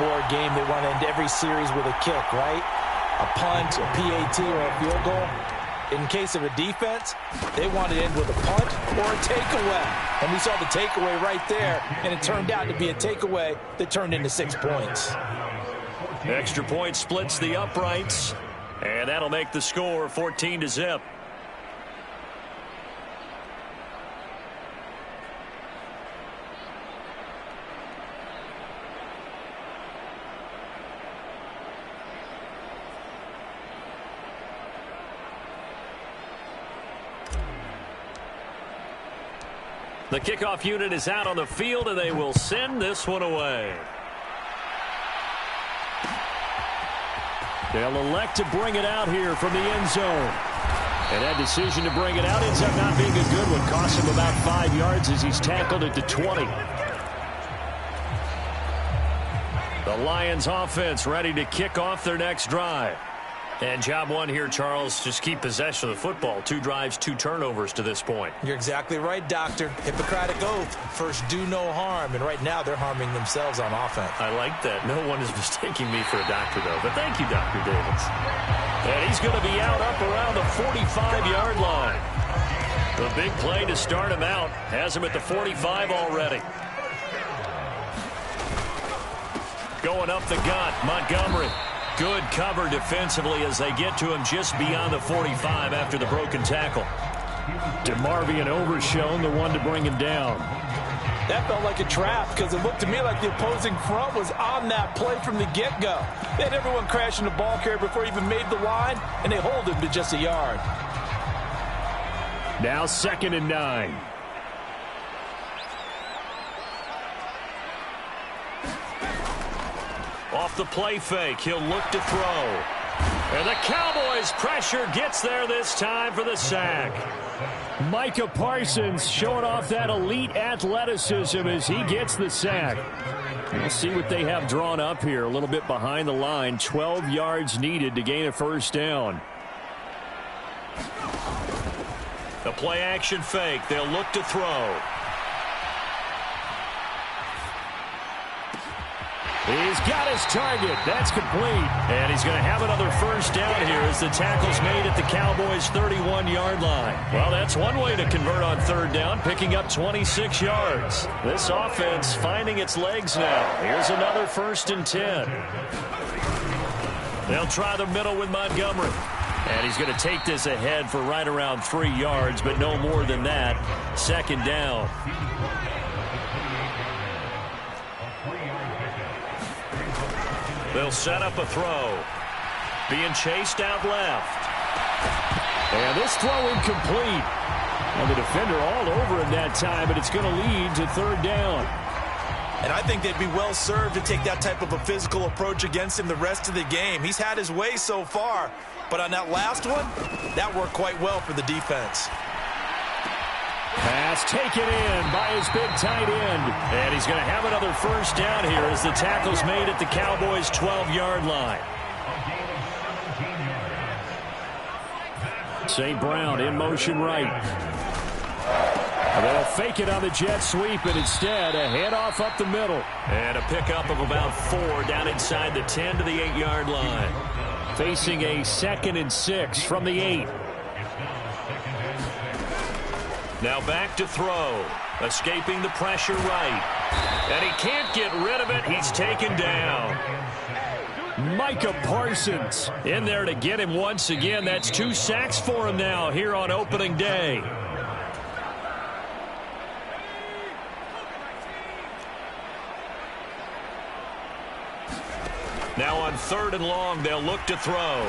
sport game, they want to end every series with a kick, right? A punt, a PAT, or a field goal. In case of a defense, they want to end with a punt or a takeaway. And we saw the takeaway right there, and it turned out to be a takeaway that turned into 6 points. Extra point splits the uprights, and that'll make the score 14-0. The kickoff unit is out on the field, and they will send this one away. They'll elect to bring it out here from the end zone. And that decision to bring it out ends up not being a good one. Costs him about 5 yards as he's tackled at the 20. The Lions offense ready to kick off their next drive. And job one here, Charles, just keep possession of the football. 2 drives, 2 turnovers to this point. You're exactly right, Doctor. Hippocratic oath. First, do no harm. And right now, they're harming themselves on offense. I like that. No one is mistaking me for a doctor, though. But thank you, Dr. Davis. And he's going to be out up around the 45-yard line. The big play to start him out has him at the 45 already. Going up the gut, Montgomery. Good cover defensively as they get to him just beyond the 45 after the broken tackle. DeMarvion Overshown, the one to bring him down. That felt like a trap because it looked to me like the opposing front was on that play from the get-go. They had everyone crashing the ball carrier before he even made the line, and they hold him to just a yard. Now 2nd and 9. Off the play fake, he'll look to throw. And the Cowboys' pressure gets there this time for the sack. Micah Parsons showing off that elite athleticism as he gets the sack. We'll see what they have drawn up here. A little bit behind the line. 12 yards needed to gain a first down. The play action fake. They'll look to throw. He's got his target. That's complete. And he's going to have another first down here as the tackle's made at the Cowboys' 31-yard line. Well, that's one way to convert on 3rd down, picking up 26 yards. This offense finding its legs now. Here's another 1st and 10. They'll try the middle with Montgomery. And he's going to take this ahead for right around 3 yards, but no more than that. 2nd down. They'll set up a throw. Being chased out left. And this throw incomplete. And the defender all over him that time, but it's going to lead to 3rd down. And I think they'd be well served to take that type of a physical approach against him the rest of the game. He's had his way so far, but on that last one, that worked quite well for the defense. Pass taken in by his big tight end. And he's going to have another first down here as the tackle's made at the Cowboys' 12-yard line. St. Brown in motion right. They'll fake it on the jet sweep, and instead a handoff up the middle. And a pickup of about 4 down inside the 10 to the 8-yard line. Facing a 2nd and 6 from the 8. Now back to throw. Escaping the pressure right. And he can't get rid of it. He's taken down. Micah Parsons in there to get him once again. That's 2 sacks for him now here on opening day. Now on 3rd and long, they'll look to throw.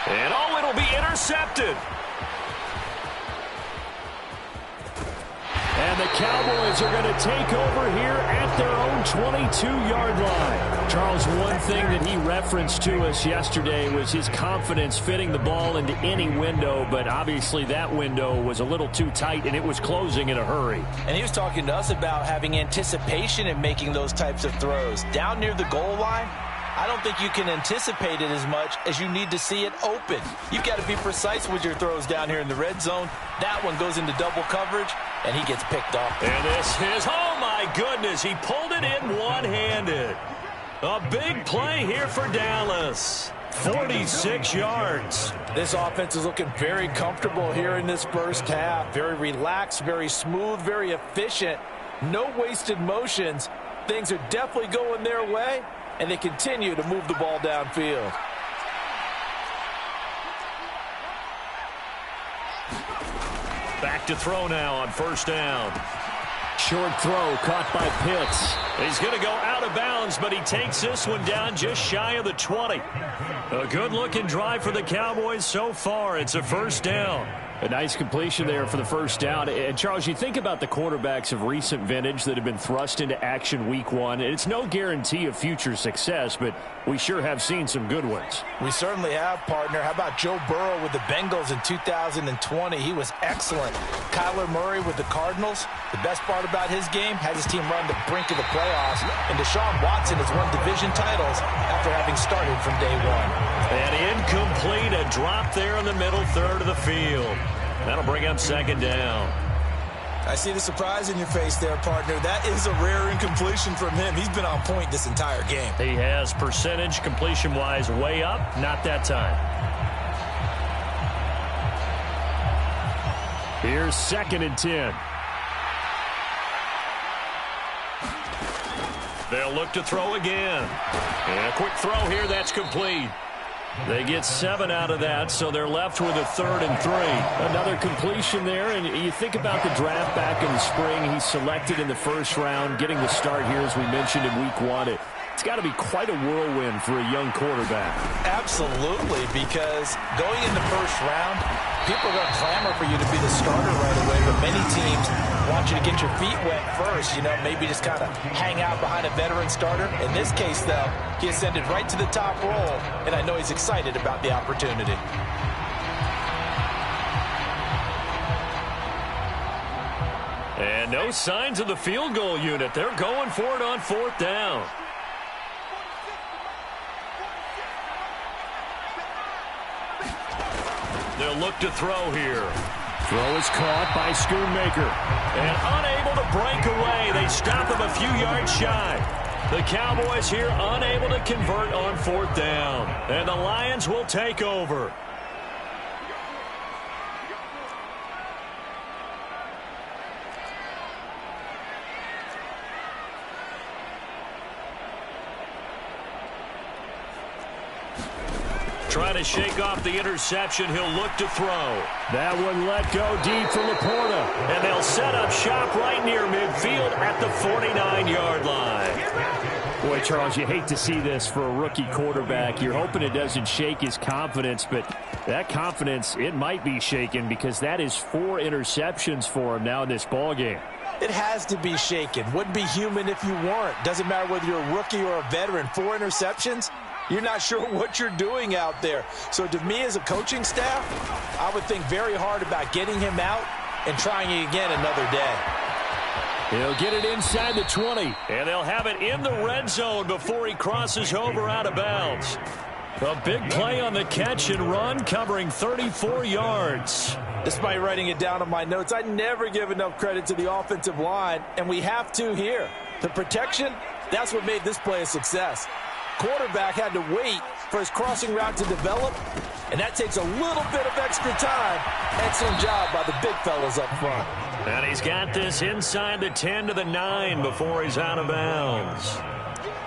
And oh, it'll be intercepted. And the Cowboys are going to take over here at their own 22-yard line. Charles, one thing that he referenced to us yesterday was his confidence fitting the ball into any window, but obviously that window was a little too tight, and it was closing in a hurry. And he was talking to us about having anticipation in making those types of throws. Down near the goal line, I don't think you can anticipate it as much as you need to see it open. You've got to be precise with your throws down here in the red zone. That one goes into double coverage, and he gets picked off. And this is, oh my my goodness, he pulled it in one-handed. A big play here for Dallas. 46 yards. This offense is looking very comfortable here in this first half. Very relaxed, very smooth, very efficient. No wasted motions. Things are definitely going their way, and they continue to move the ball downfield. Back to throw now on first down. Short throw caught by Pitts. He's going to go out of bounds, but he takes this one down just shy of the 20. A good-looking drive for the Cowboys so far. It's a first down. A nice completion there for the first down. And, Charles, you think about the quarterbacks of recent vintage that have been thrust into action week one. It's no guarantee of future success, but we sure have seen some good ones. We certainly have, partner. How about Joe Burrow with the Bengals in 2020? He was excellent. Kyler Murray with the Cardinals. The best part about his game, had his team run the brink of the playoffs. And Deshaun Watson has won division titles after having started from day one. And incomplete, a drop there in the middle third of the field. That'll bring up second down. I see the surprise in your face there, partner. That is a rare incompletion from him. He's been on point this entire game. He has percentage completion-wise way up, not that time. Here's 2nd and 10. They'll look to throw again. And a quick throw here, that's complete. They get 7 out of that, so they're left with a 3rd and 3. Another completion there, and you think about the draft back in the spring. He's selected in the first round, getting the start here, as we mentioned, in week one. It's got to be quite a whirlwind for a young quarterback. Absolutely, because going in the first round, people are going to clamor for you to be the starter right away, but many teams want you to get your feet wet first, maybe just kind of hang out behind a veteran starter. In this case, though, he ascended right to the top role, and I know he's excited about the opportunity. And no signs of the field goal unit. They're going for it on 4th down. They'll look to throw here. Throw is caught by Schoonmaker. And unable to break away. They stop him a few yards shy. The Cowboys here unable to convert on 4th down. And the Lions will take over. Trying to shake off the interception. He'll look to throw. That one let go deep for Laporta. And they'll set up shop right near midfield at the 49-yard line. Boy, Charles, you hate to see this for a rookie quarterback. You're hoping it doesn't shake his confidence, but that confidence, it might be shaken because that is 4 interceptions for him now in this ballgame. It has to be shaken. Wouldn't be human if you weren't. Doesn't matter whether you're a rookie or a veteran. 4 interceptions? You're not sure what you're doing out there. So to me as a coaching staff, I would think very hard about getting him out and trying it again another day. He'll get it inside the 20. And they'll have it in the red zone before he crosses over out of bounds. A big play on the catch and run, covering 34 yards. Despite writing it down on my notes, I never give enough credit to the offensive line, and we have to here. The protection, that's what made this play a success. Quarterback had to wait for his crossing route to develop, and that takes a little bit of extra time. Excellent job by the big fellas up front. And he's got this inside the 10 to the 9 before he's out of bounds.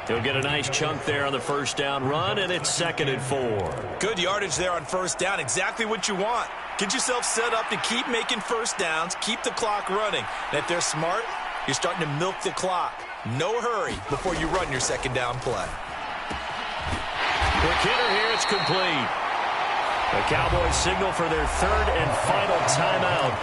He'll get a nice chunk there on the first down run, and it's 2nd and 4. Good yardage there on first down. Exactly what you want. Get yourself set up to keep making first downs, keep the clock running. And if they're smart, you're starting to milk the clock. No hurry before you run your second down play. Quick hitter here, it's complete. The Cowboys signal for their 3rd and final timeout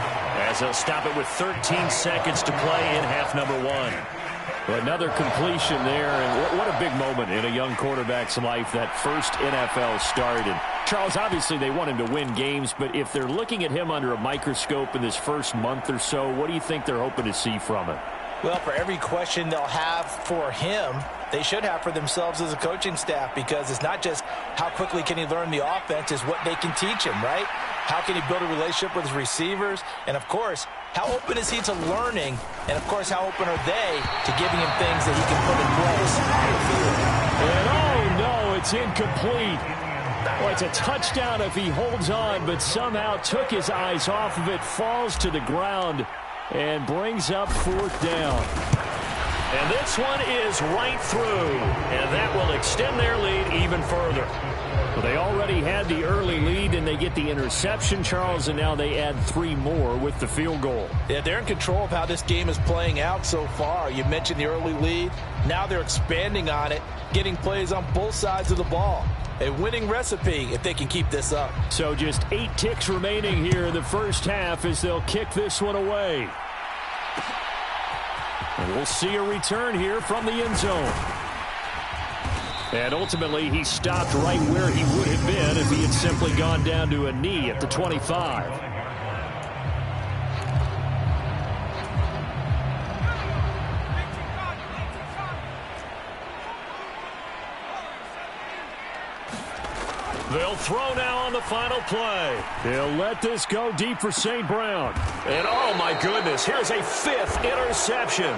as they'll stop it with 13 seconds to play in half number 1. Another completion there, and what a big moment in a young quarterback's life, that first NFL start. And Charles, obviously they want him to win games, but if they're looking at him under a microscope in this first month or so, what do you think they're hoping to see from him? Well, for every question they'll have for him, they should have for themselves as a coaching staff, because it's not just how quickly can he learn the offense, it's what they can teach him, right? How can he build a relationship with his receivers? And, of course, How open is he to learning? And, of course, how open are they to giving him things that he can put in place on the field? And, oh, no, it's incomplete. Well, it's a touchdown if he holds on, but somehow took his eyes off of it, falls to the ground, and brings up fourth down. And this one is right through, and that will extend their lead even further. Well, they already had the early lead, and they get the interception, Charles, and now they add 3 more with the field goal. Yeah, they're in control of how this game is playing out so far. You mentioned the early lead. Now they're expanding on it, getting plays on both sides of the ball. A winning recipe if they can keep this up. So just 8 ticks remaining here in the first half as they'll kick this one away. And we'll see a return here from the end zone. And ultimately, he stopped right where he would have been if he had simply gone down to a knee at the 25. They'll throw now on the final play. They'll let this go deep for St. Brown. And oh my goodness, here's a 5th interception.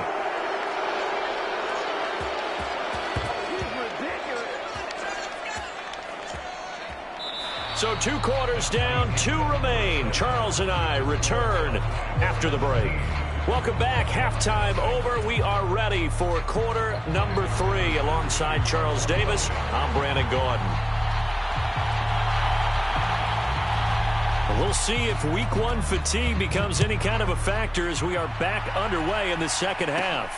So 2 quarters down, 2 remain. Charles and I return after the break. Welcome back. Halftime over. We are ready for quarter number 3. Alongside Charles Davis, I'm Brandon Gordon. We'll see if week 1 fatigue becomes any kind of a factor as we are back underway in the second half.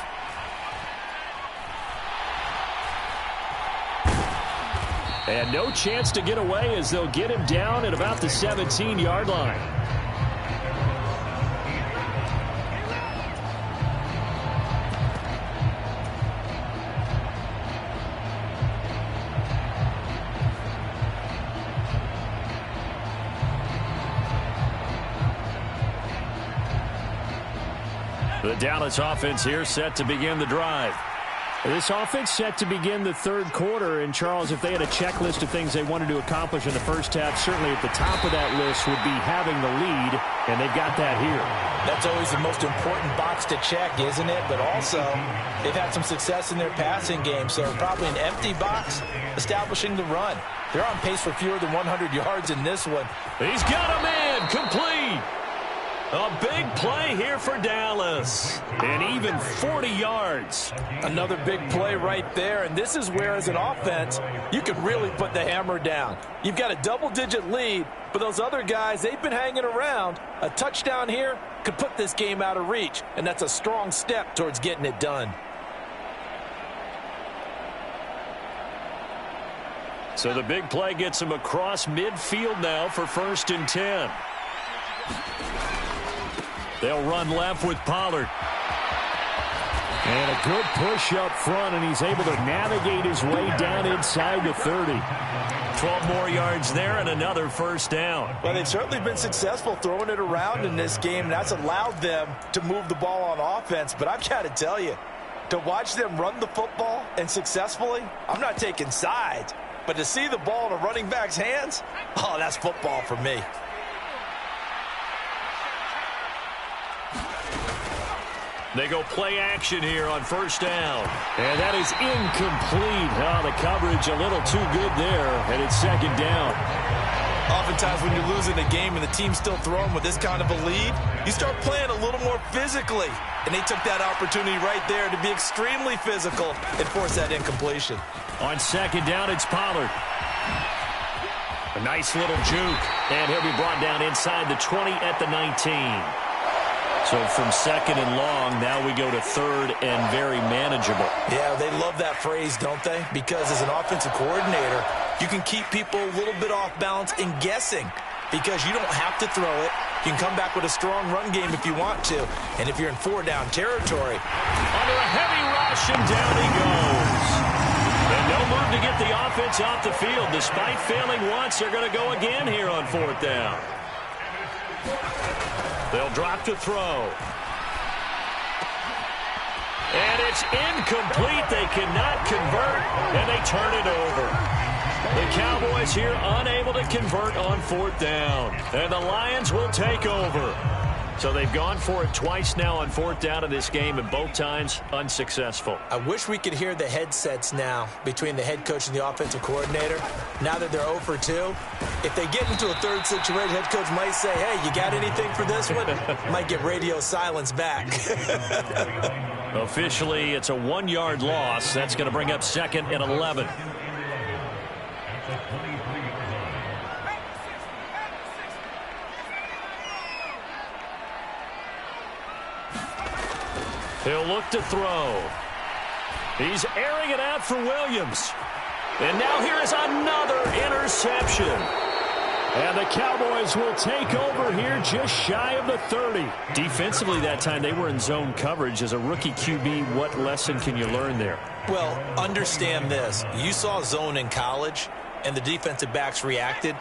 And no chance to get away as they'll get him down at about the 17-yard line. The Dallas offense here set to begin the drive. This offense set to begin the third quarter. And, Charles, if they had a checklist of things they wanted to accomplish in the first half, certainly at the top of that list would be having the lead, and they've got that here. That's always the most important box to check, isn't it? But also, they've had some success in their passing game, so probably an empty box establishing the run. They're on pace for fewer than 100 yards in this one. He's got a man complete. A big play here for Dallas. And even 40 yards. Another big play right there. And this is where, as an offense, you can really put the hammer down. You've got a double-digit lead, but those other guys, they've been hanging around. A touchdown here could put this game out of reach, and that's a strong step towards getting it done. So the big play gets him across midfield now for 1st and 10. They'll run left with Pollard. And a good push up front, and he's able to navigate his way down inside the 30. 12 more yards there and another 1st down. Well, they've certainly been successful throwing it around in this game. That's allowed them to move the ball on offense. But I've got to tell you, to watch them run the football and successfully, I'm not taking sides. But to see the ball in a running back's hands, oh, that's football for me. They go play action here on 1st down. And that is incomplete. Oh, the coverage a little too good there, and it's 2nd down. Oftentimes when you're losing a game and the team's still throwing with this kind of a lead, you start playing a little more physically. And they took that opportunity right there to be extremely physical and force that incompletion. On 2nd down, it's Pollard. A nice little juke. And he'll be brought down inside the 20 at the 19. So from 2nd and long, now we go to 3rd and very manageable. Yeah, they love that phrase, don't they? Because as an offensive coordinator, you can keep people a little bit off balance and guessing because you don't have to throw it. You can come back with a strong run game if you want to. And if you're in 4-down territory. Under a heavy rush, and down he goes. And no move to get the offense off the field. Despite failing once, they're going to go again here on 4th down. They'll drop to throw. And it's incomplete. They cannot convert, and they turn it over. The Cowboys here unable to convert on 4th down. And the Lions will take over. So they've gone for it twice now on 4th down in this game, and both times unsuccessful. I wish we could hear the headsets now between the head coach and the offensive coordinator. Now that they're 0 for 2, if they get into a third situation, head coach might say, hey, you got anything for this one? Might get radio silence back. Officially, it's a 1-yard loss. That's going to bring up 2nd and 11. He'll look to throw. He's airing it out for Williams. And now here is another interception. And the Cowboys will take over here just shy of the 30. Defensively that time, they were in zone coverage. As a rookie QB, what lesson can you learn there? Well, understand this. You saw zone in college, and the defensive backs reacted,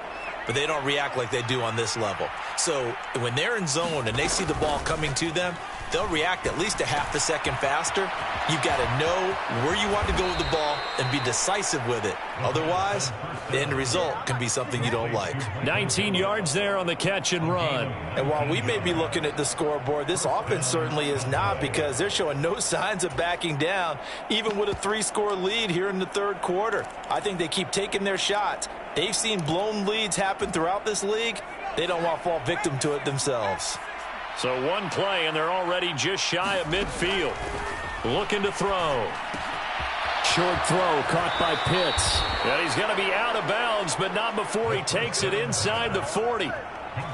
but they don't react like they do on this level. So when they're in zone and they see the ball coming to them, they'll react at least a half a second faster. You've got to know where you want to go with the ball and be decisive with it. Otherwise, the end result can be something you don't like. 19 yards there on the catch and run. And while we may be looking at the scoreboard, this offense certainly is not, because they're showing no signs of backing down, even with a 3-score lead here in the third quarter. I think they keep taking their shots. They've seen blown leads happen throughout this league. They don't want to fall victim to it themselves. So one play, and they're already just shy of midfield. Looking to throw. Short throw caught by Pitts. And he's going to be out of bounds, but not before he takes it inside the 40.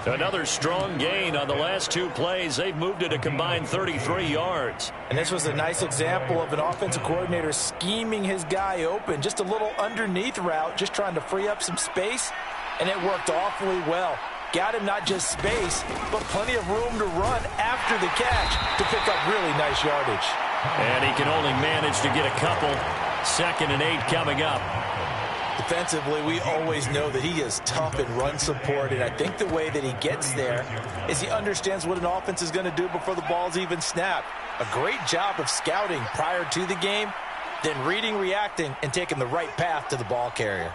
Another strong gain on the last 2 plays. They've moved it a combined 33 yards. And this was a nice example of an offensive coordinator scheming his guy open. Just a little underneath route, just trying to free up some space, and it worked awfully well. Got him not just space, but plenty of room to run after the catch to pick up really nice yardage. And he can only manage to get a couple. 2nd and 8 coming up. Defensively, we always know that he is tough in run support, and I think the way that he gets there is he understands what an offense is going to do before the ball's even snapped. A great job of scouting prior to the game, then reading, reacting, and taking the right path to the ball carrier.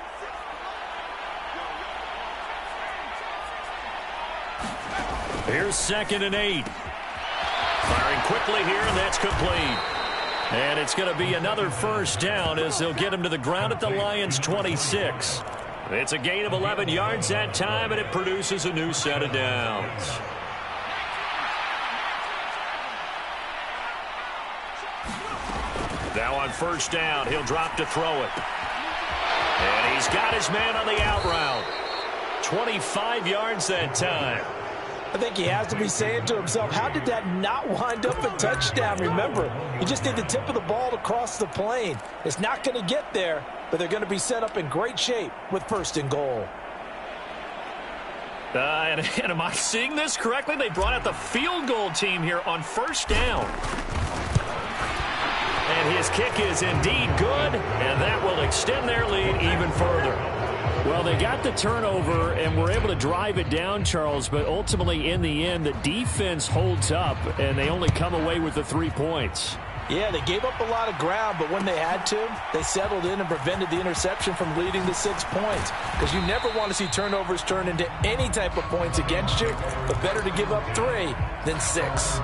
Here's 2nd and 8. Firing quickly here, and that's complete. And it's going to be another first down as they'll get him to the ground at the Lions' 26. It's a gain of 11 yards that time, and it produces a new set of downs. Now on first down, he'll drop to throw it. And he's got his man on the out route. 25 yards that time. I think he has to be saying to himself, how did that not wind up a touchdown? Remember, you just need the tip of the ball to cross the plane. It's not going to get there, but they're going to be set up in great shape with 1st and goal. And am I seeing this correctly? They brought out the field goal team here on first down. And his kick is indeed good, and that will extend their lead even further. Well, they got the turnover and were able to drive it down, Charles, but ultimately in the end, the defense holds up, and they only come away with the 3 points. Yeah, they gave up a lot of ground, but when they had to, they settled in and prevented the interception from leading to 6 points. Because you never want to see turnovers turn into any type of points against you, but better to give up 3 than 6.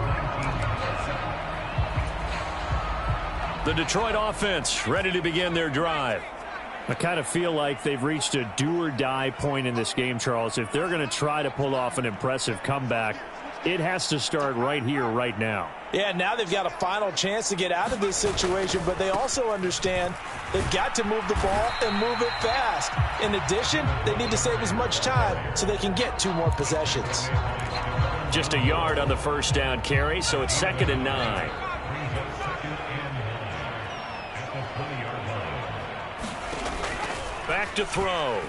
The Detroit offense ready to begin their drive. I kind of feel like they've reached a do-or-die point in this game, Charles. If they're going to try to pull off an impressive comeback, it has to start right here, right now. Yeah, now they've got a final chance to get out of this situation, but they also understand they've got to move the ball and move it fast. In addition, they need to save as much time so they can get 2 more possessions. Just a yard on the first down carry, so it's 2nd and 9. Back to throw.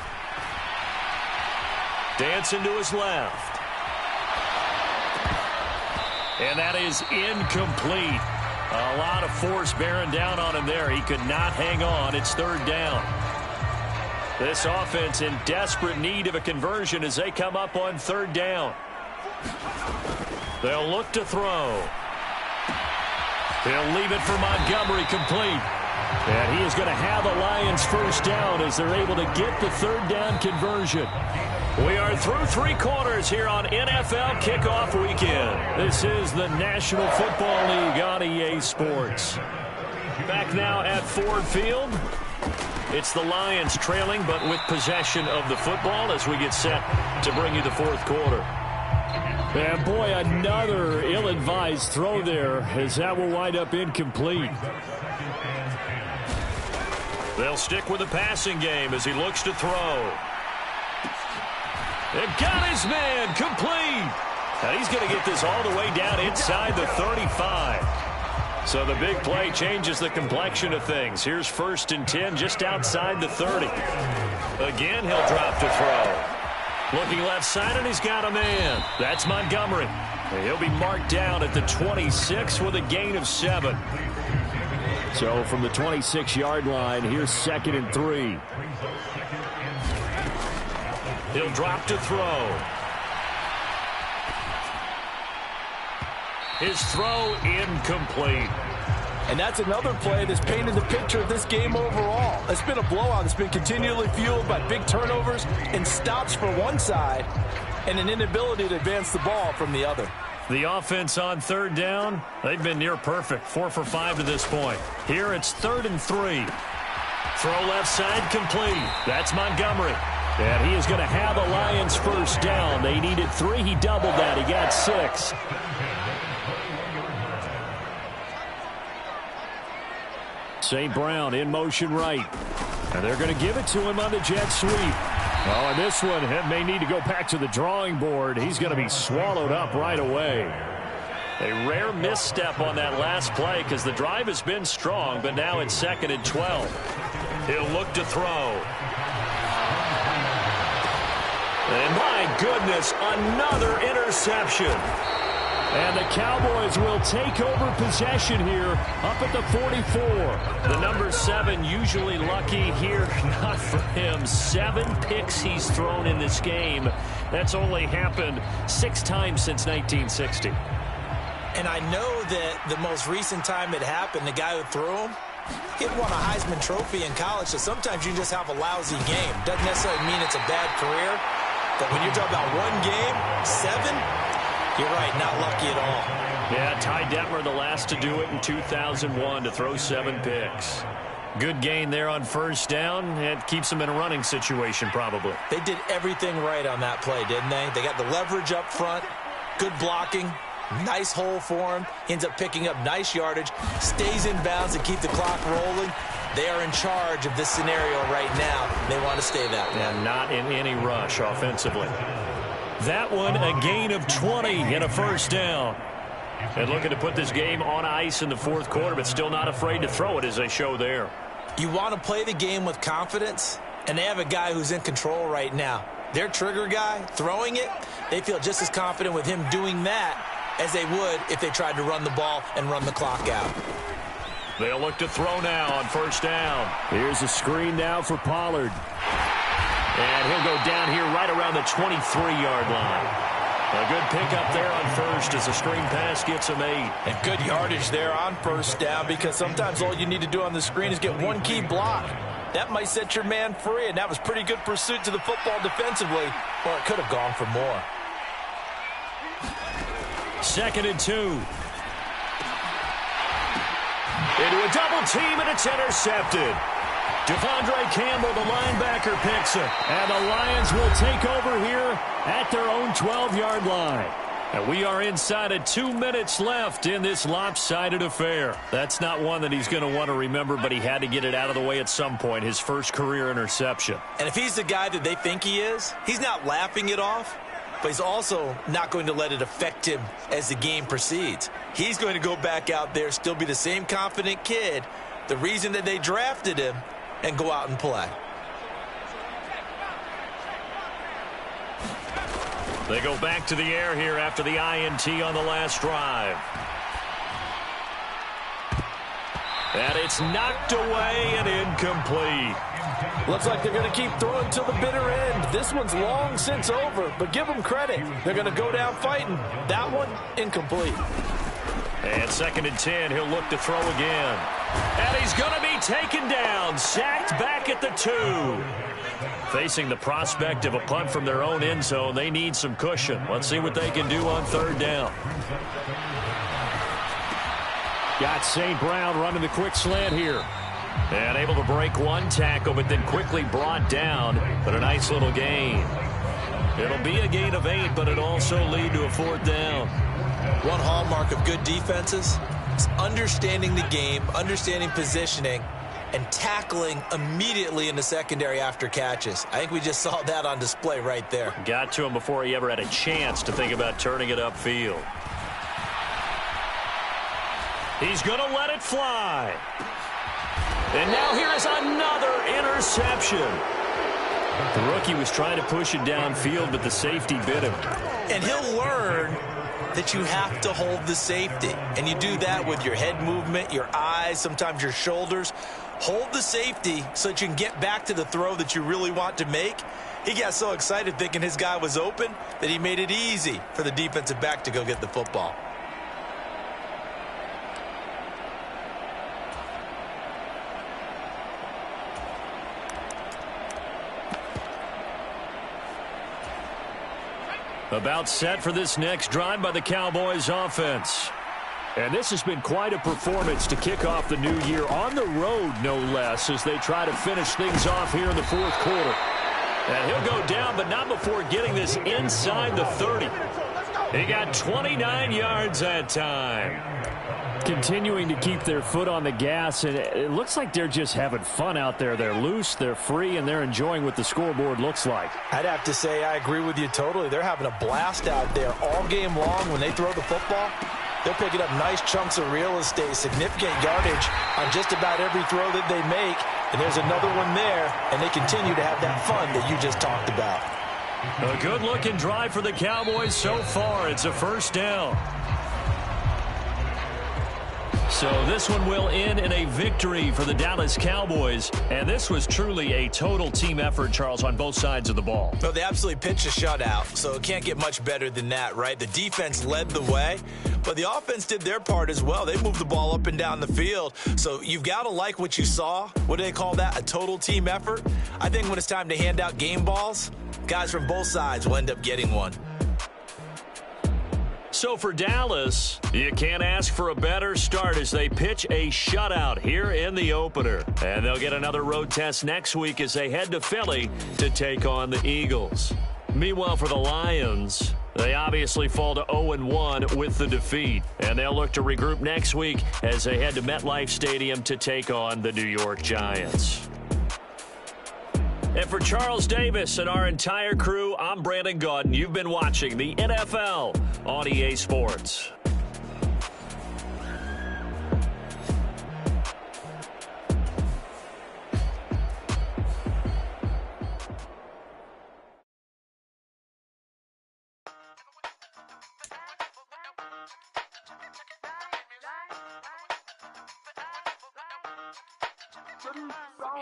Dancing to his left. And that is incomplete. A lot of force bearing down on him there. He could not hang on. It's 3rd down. This offense in desperate need of a conversion as they come up on 3rd down. They'll look to throw. He'll leave it for Montgomery, complete. And he is going to have the Lions first down as they're able to get the third down conversion. We are through three quarters here on NFL Kickoff Weekend. This is the National Football League on EA Sports. Back now at Ford Field. It's the Lions trailing, but with possession of the football as we get set to bring you the fourth quarter. And boy, another ill-advised throw there as that will wind up incomplete. They'll stick with the passing game as he looks to throw. It got his man complete. And he's going to get this all the way down inside the 35. So the big play changes the complexion of things. Here's 1st and 10 just outside the 30. Again, he'll drop to throw. Looking left side, and he's got a man. That's Montgomery. And he'll be marked down at the 26 with a gain of 7. So from the 26-yard line, here's 2nd and 3. He'll drop to throw. His throw incomplete. And that's another play that's painted the picture of this game overall. It's been a blowout that's been continually fueled by big turnovers and stops for one side and an inability to advance the ball from the other. The offense on third down, they've been near perfect. 4 for 5 to this point. Here it's 3rd and 3. Throw left side complete. That's Montgomery. And he is going to have the Lions first down. They needed 3. He doubled that. He got 6. St. Brown in motion right. And they're going to give it to him on the jet sweep. Oh, and this one may need to go back to the drawing board. He's going to be swallowed up right away. A rare misstep on that last play because the drive has been strong, but now it's 2nd and 12. He'll look to throw. And my goodness, another interception. And the Cowboys will take over possession here up at the 44. The number 7 usually lucky here. Not for him. 7 picks he's thrown in this game. That's only happened 6 times since 1960. And I know that the most recent time it happened, the guy who threw him, he had won a Heisman Trophy in college, so sometimes you just have a lousy game. Doesn't necessarily mean it's a bad career, but when you're talking about one game, 7, you're right, not lucky at all. Yeah, Ty Detmer, the last to do it in 2001, to throw 7 picks. Good gain there on first down. It keeps them in a running situation, probably. They did everything right on that play, didn't they? They got the leverage up front, good blocking, nice hole for him. He ends up picking up nice yardage, stays in bounds and keep the clock rolling. They are in charge of this scenario right now. They want to stay that way. And not in any rush offensively. That one, a gain of 20 and a first down. And looking to put this game on ice in the fourth quarter, but still not afraid to throw it as they show there. You want to play the game with confidence, and they have a guy who's in control right now. Their trigger guy, throwing it, they feel just as confident with him doing that as they would if they tried to run the ball and run the clock out. They'll look to throw now on first down. Here's a screen now for Pollard. And he'll go down here right around the 23-yard line. A good pickup there on first as the screen pass gets him 8. And good yardage there on first down because sometimes all you need to do on the screen is get one key block. That might set your man free, and that was pretty good pursuit to the football defensively, or it could have gone for more. 2nd and 2. Into a double team, and it's intercepted. Devondre Campbell, the linebacker, picks it. And the Lions will take over here at their own 12-yard line. And we are inside of 2 minutes left in this lopsided affair. That's not one that he's going to want to remember, but he had to get it out of the way at some point, his first career interception. And if he's the guy that they think he is, he's not laughing it off, but he's also not going to let it affect him as the game proceeds. He's going to go back out there, still be the same confident kid, the reason that they drafted him, and go out and play. They go back to the air here after the INT on the last drive. And it's knocked away and incomplete. Looks like they're going to keep throwing till the bitter end. This one's long since over, but give them credit. They're going to go down fighting. That one, incomplete. And 2nd and 10, he'll look to throw again. And he's going to be taken down, sacked back at the 2. Facing the prospect of a punt from their own end zone, they need some cushion. Let's see what they can do on 3rd down. Got St. Brown running the quick slant here. And able to break one tackle, but then quickly brought down. But a nice little gain. It'll be a gain of 8, but it also lead to a 4th down. One hallmark of good defenses is understanding the game, understanding positioning, and tackling immediately in the secondary after catches. I think we just saw that on display right there. Got to him before he ever had a chance to think about turning it upfield. He's going to let it fly. And now here is another interception. The rookie was trying to push it downfield, but the safety bit him. And he'll learn that you have to hold the safety. And you do that with your head movement, your eyes, sometimes your shoulders. Hold the safety so that you can get back to the throw that you really want to make. He got so excited thinking his guy was open that he made it easy for the defensive back to go get the football. About set for this next drive by the Cowboys offense. And this has been quite a performance to kick off the new year on the road, no less, as they try to finish things off here in the 4th quarter. And he'll go down, but not before getting this inside the 30. He got 29 yards that time. Continuing to keep their foot on the gas, and it looks like they're just having fun out there. They're loose, they're free, and they're enjoying what the scoreboard looks like. I'd have to say I agree with you totally. They're having a blast out there all game long when they throw the football. They're picking up nice chunks of real estate, significant yardage on just about every throw that they make. And there's another one there, and they continue to have that fun that you just talked about. A good-looking drive for the Cowboys so far. It's a 1st down. So this one will end in a victory for the Dallas Cowboys. And this was truly a total team effort, Charles, on both sides of the ball. No, they absolutely pitched a shutout, so it can't get much better than that, right? The defense led the way, but the offense did their part as well. They moved the ball up and down the field. So you've got to like what you saw. What do they call that? A total team effort? I think when it's time to hand out game balls, guys from both sides will end up getting one. So for Dallas, you can't ask for a better start as they pitch a shutout here in the opener. And they'll get another road test next week as they head to Philly to take on the Eagles. Meanwhile, for the Lions, they obviously fall to 0-1 with the defeat. And they'll look to regroup next week as they head to MetLife Stadium to take on the New York Giants. And for Charles Davis and our entire crew, I'm Brandon Gaudin. You've been watching the NFL on EA Sports.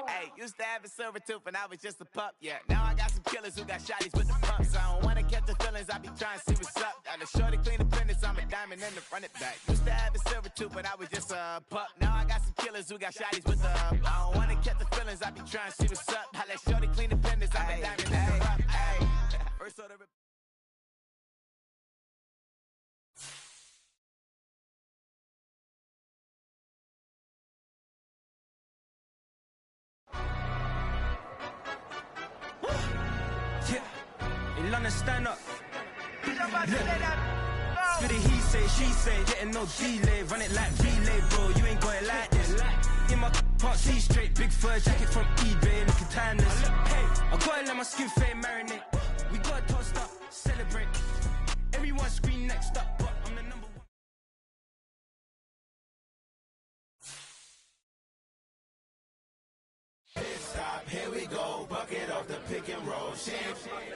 Hey, used to have a silver tooth when I was just a pup, yeah. Now I got some killers who got shotties with the pumps. I don't wanna catch the feelings, I be trying to see what's up. Got a shorty clean the fitness, I'm a diamond in the run it back. Used to have a silver tooth when I was just a pup. Now I got some killers who got shotties with the I don't wanna catch the feelings, I be trying to see what's up. I let shorty clean the fitness, I'm a diamond in the rough. Ay. First order. London, stand up. For the he say, she say, getting no delay, run it like relay, bro. You ain't got it like this. In my can't see straight, big fur jacket from eBay, looking timeless. I gotta let my skin fade marinate. We gotta toast up, celebrate. Everyone scream next up, but I'm the number one. Stop, here we go, bucket off the pick and roll. Shit,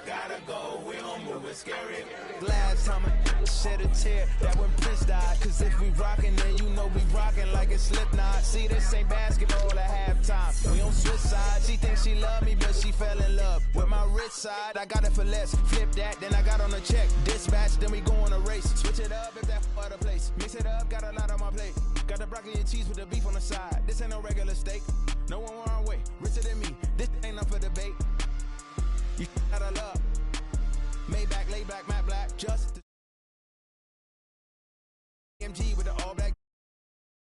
gotta go, we don't move it, scary. Last time I shed a tear, that when Prince died. Cause if we rockin', then you know we rockin' like it's Slipknot. See, this ain't basketball at halftime. We on switch sides. She thinks she love me, but she fell in love with my rich side. I got it for less. Flip that, then I got on a check. Dispatch, then we go on a race. Switch it up if that other place. Mix it up, got a lot. plate. Got the broccoli and cheese with the beef on the side. This ain't no regular steak. No one wrong way, richer than me. This ain't up for debate. You out of love. Maybach, laid back, matte black, just